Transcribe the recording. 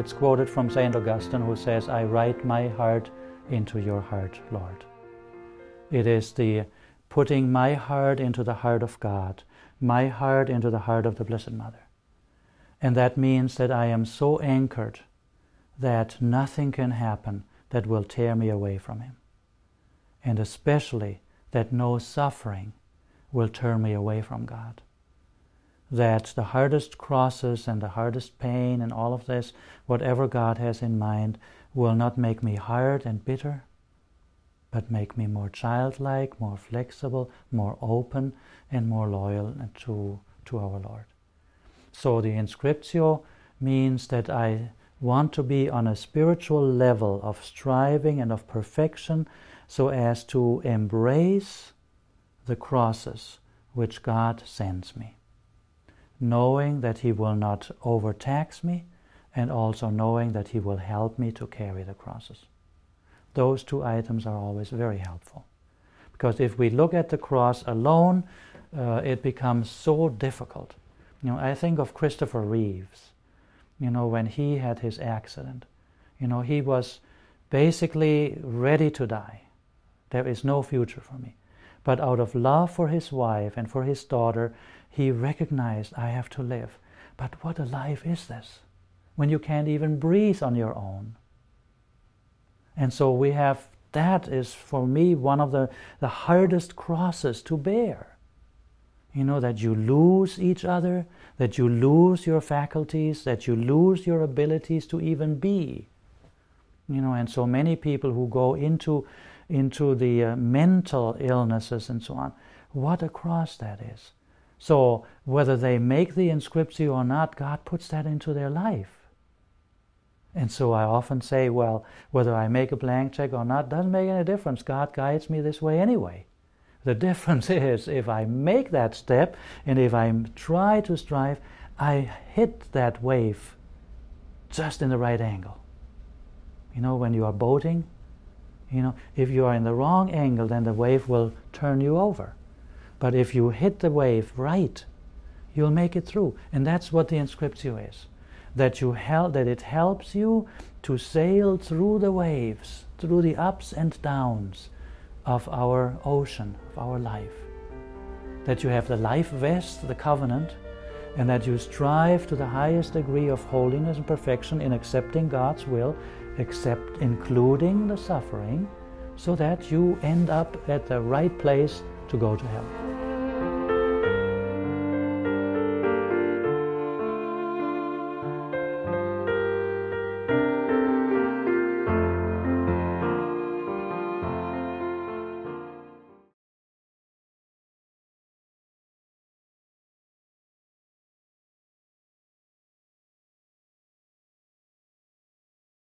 It's quoted from St. Augustine, who says, "I write my heart into your heart, Lord." It is the putting my heart into the heart of God, my heart into the heart of the Blessed Mother. And that means that I am so anchored that nothing can happen that will tear me away from Him. And especially that no suffering will turn me away from God. That the hardest crosses and the hardest pain and all of this, whatever God has in mind, will not make me hard and bitter, but make me more childlike, more flexible, more open, and more loyal to our Lord. So the Inscriptio means that I want to be on a spiritual level of striving and of perfection, so as to embrace the crosses which God sends me, knowing that He will not overtax me, and also knowing that He will help me to carry the crosses. Those two items are always very helpful. Because if we look at the cross alone, it becomes so difficult. I think of Christopher Reeves, when he had his accident. He was basically ready to die. There is no future for me. But out of love for his wife and for his daughter, he recognized, I have to live. But what a life is this, when you can't even breathe on your own? And so that is for me one of the hardest crosses to bear. That you lose each other, that you lose your faculties, that you lose your abilities to even be. And so many people who go into the mental illnesses and so on, what a cross that is. So whether they make the Inscriptio or not, God puts that into their life. And so I often say, well, whether I make a blank check or not doesn't make any difference. God guides me this way anyway. The difference is if I make that step and if I try to strive, I hit that wave just in the right angle. When you are boating, if you are in the wrong angle, then the wave will turn you over. But if you hit the wave right, you'll make it through. And that's what the Inscriptio is. That it helps you to sail through the waves, through the ups and downs of our ocean, of our life. That you have the life vest, the covenant, and that you strive to the highest degree of holiness and perfection in accepting God's will, including the suffering, so that you end up at the right place to go to heaven.